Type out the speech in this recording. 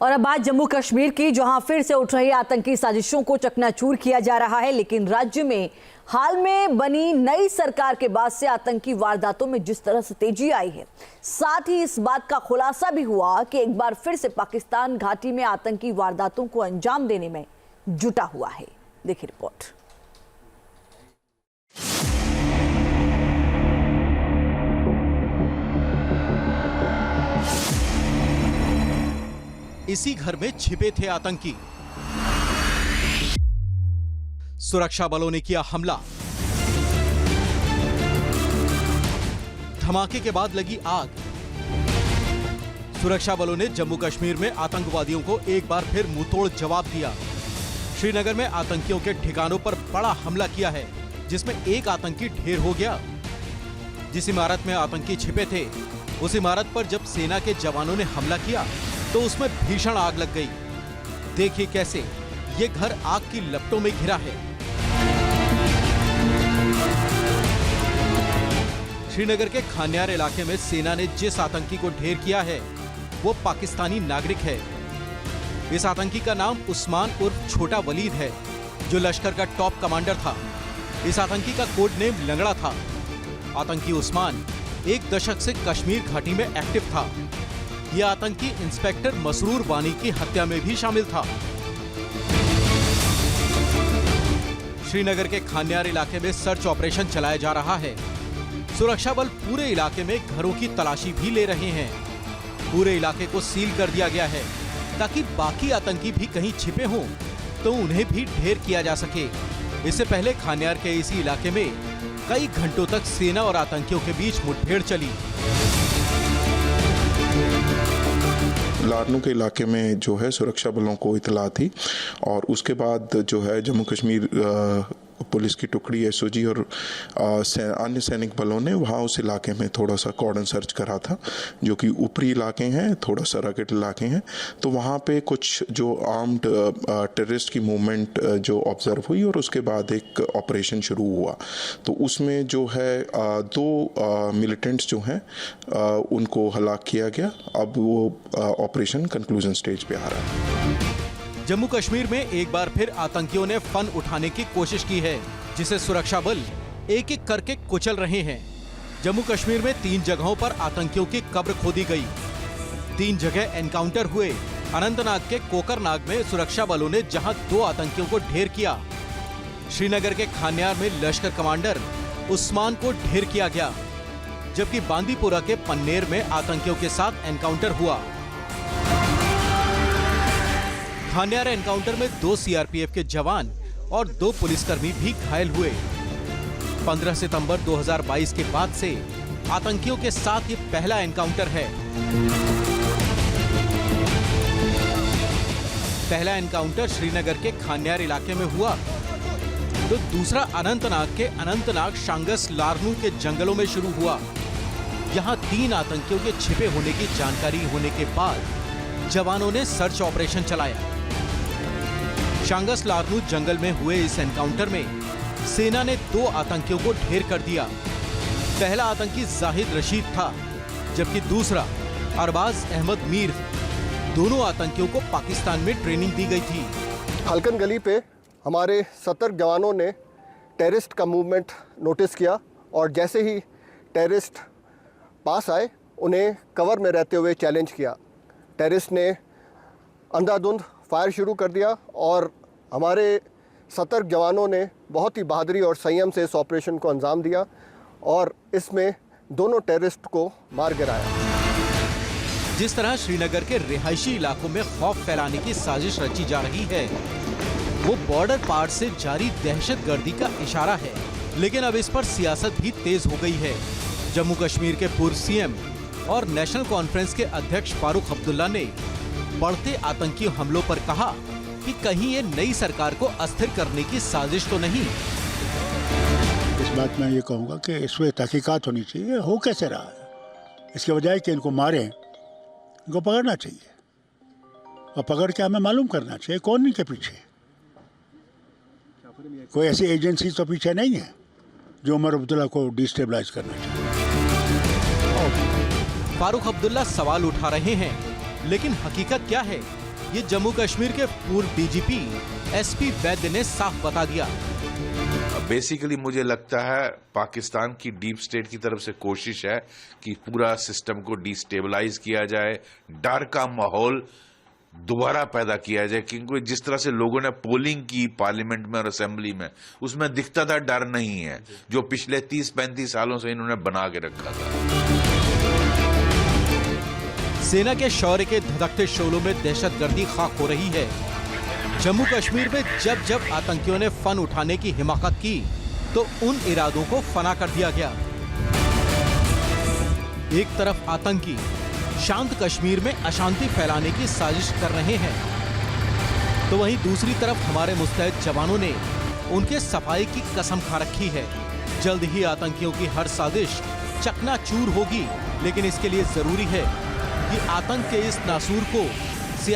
और अब बात जम्मू कश्मीर की, जहां फिर से उठ रही आतंकी साजिशों को चकनाचूर किया जा रहा है। लेकिन राज्य में हाल में बनी नई सरकार के बाद से आतंकी वारदातों में जिस तरह से तेजी आई है, साथ ही इस बात का खुलासा भी हुआ कि एक बार फिर से पाकिस्तान घाटी में आतंकी वारदातों को अंजाम देने में जुटा हुआ है। देखिए रिपोर्ट। इसी घर में छिपे थे आतंकी। सुरक्षा बलों ने किया हमला। धमाके के बाद लगी आग। सुरक्षा बलों ने जम्मू कश्मीर में आतंकवादियों को एक बार फिर मुंहतोड़ जवाब दिया। श्रीनगर में आतंकियों के ठिकानों पर बड़ा हमला किया है, जिसमें एक आतंकी ढेर हो गया। जिस इमारत में आतंकी छिपे थे, उस इमारत पर जब सेना के जवानों ने हमला किया तो उसमें भीषण आग लग गई। देखिए कैसे ये घर आग की लपटों में घिरा है। श्रीनगर के खान्यार इलाके में सेना ने जिस आतंकी को ढेर किया है वो पाकिस्तानी नागरिक है। इस आतंकी का नाम उस्मान उर्फ छोटा वलीद है, जो लश्कर का टॉप कमांडर था। इस आतंकी का कोड नेम लंगड़ा था। आतंकी उस्मान एक दशक से कश्मीर घाटी में एक्टिव था। यह आतंकी इंस्पेक्टर मसरूर वानी की हत्या में भी शामिल था। श्रीनगर के खान्यार इलाके में सर्च ऑपरेशन चलाया जा रहा है। सुरक्षा बल पूरे इलाके में घरों की तलाशी भी ले रहे हैं। पूरे इलाके को सील कर दिया गया है ताकि बाकी आतंकी भी कहीं छिपे हों तो उन्हें भी ढेर किया जा सके। इससे पहले खान्यार के इसी इलाके में कई घंटों तक सेना और आतंकियों के बीच मुठभेड़ चली। लारनू के इलाके में जो है सुरक्षा बलों को इतला थी और उसके बाद जो है जम्मू कश्मीर पुलिस की टुकड़ी एसओजी और अन्य सैनिक बलों ने वहाँ उस इलाके में थोड़ा सा कॉर्डन सर्च करा था, जो कि ऊपरी इलाके हैं, थोड़ा सा रगड़ इलाके हैं। तो वहाँ पे कुछ जो आर्म्ड टेररिस्ट की मूवमेंट जो ऑब्जर्व हुई और उसके बाद एक ऑपरेशन शुरू हुआ। तो उसमें जो है दो मिलिटेंट्स जो हैं उनको हलाक किया गया। अब वो ऑपरेशन कंक्लूजन स्टेज पे आ रहा है। जम्मू कश्मीर में एक बार फिर आतंकियों ने फन उठाने की कोशिश की है, जिसे सुरक्षा बल एक एक करके कुचल रहे हैं। जम्मू कश्मीर में 3 जगहों पर आतंकियों की कब्र खोदी गई। 3 जगह एनकाउंटर हुए। अनंतनाग के कोकरनाग में सुरक्षा बलों ने जहां 2 आतंकियों को ढेर किया, श्रीनगर के खान्यार में लश्कर कमांडर उस्मान को ढेर किया गया, जबकि बांदीपुरा के पन्नेर में आतंकियों के साथ एनकाउंटर हुआ। खान्यार एनकाउंटर में 2 सीआरपीएफ के जवान और 2 पुलिसकर्मी भी घायल हुए। 15 सितंबर 2022 के बाद से आतंकियों के साथ ये पहला एनकाउंटर है। पहला एनकाउंटर श्रीनगर के खान्यार इलाके में हुआ, तो दूसरा अनंतनाग के अनंतनाग शांगस लारनू के जंगलों में शुरू हुआ। यहाँ 3 आतंकियों के छिपे होने की जानकारी होने के बाद जवानों ने सर्च ऑपरेशन चलाया। शांगस लारनू जंगल में हुए इस एनकाउंटर में सेना ने 2 आतंकियों को ढेर कर दिया। पहला आतंकी जाहिद रशीद था, जबकि दूसरा अरबाज अहमद मीर। दोनों आतंकियों को पाकिस्तान में ट्रेनिंग दी गई थी। हल्कन गली पे हमारे सतर्क जवानों ने टेररिस्ट का मूवमेंट नोटिस किया और जैसे ही टेररिस्ट पास आए उन्हें कवर में रहते हुए चैलेंज किया। टेररिस्ट ने अंधाधुंध फायर शुरू कर दिया और हमारे सतर्क जवानों ने बहुत ही बहादुरी और संयम से इस ऑपरेशन को अंजाम दिया और इसमें दोनों टेररिस्ट को मार गिराया। जिस तरह श्रीनगर के रिहायशी इलाकों में खौफ फैलाने की साजिश रची जा रही है, वो बॉर्डर पार से जारी दहशतगर्दी का इशारा है। लेकिन अब इस पर सियासत भी तेज हो गई है। जम्मू कश्मीर के पूर्व सीएम और नेशनल कॉन्फ्रेंस के अध्यक्ष फारूक अब्दुल्ला ने बढ़ते आतंकी हमलों पर कहा कि कहीं ये नई सरकार को अस्थिर करने की साजिश तो नहीं। इस बात में ये कहूँगा कि इसमें तहकीकात होनी चाहिए। हो कैसे रहा है, इसके बजाय कि इनको मारें, इनको पकड़ना चाहिए और पकड़ के हमें मालूम करना चाहिए कौन इनके पीछे। कोई ऐसी एजेंसी तो पीछे नहीं है जो उमर अब्दुल्ला को डिस्टेबलाइज करना चाहिए। फारूक अब्दुल्ला सवाल उठा रहे हैं, लेकिन हकीकत क्या है? ये जम्मू कश्मीर के पूर्व डीजीपी एसपी वैद्य ने साफ बता दिया। बेसिकली मुझे लगता है पाकिस्तान की डीप स्टेट की तरफ से कोशिश है कि पूरा सिस्टम को डिस्टेबलाइज किया जाए, डर का माहौल दोबारा पैदा किया जाए, क्योंकि जिस तरह से लोगों ने पोलिंग की पार्लियामेंट में और असेंबली में, उसमें दिखता था डर नहीं है, जो पिछले 30-35 सालों से इन्होंने बना के रखा था। सेना के शौर्य के धधकते शोलों में दहशतगर्दी खाक हो रही है। जम्मू कश्मीर में जब जब आतंकियों ने फन उठाने की हिमाकत की तो उन इरादों को फना कर दिया गया। एक तरफ आतंकी शांत कश्मीर में अशांति फैलाने की साजिश कर रहे हैं, तो वहीं दूसरी तरफ हमारे मुस्तैद जवानों ने उनके सफाई की कसम खा रखी है। जल्द ही आतंकियों की हर साजिश चकनाचूर होगी, लेकिन इसके लिए जरूरी है कि आतंक के इस नासूर को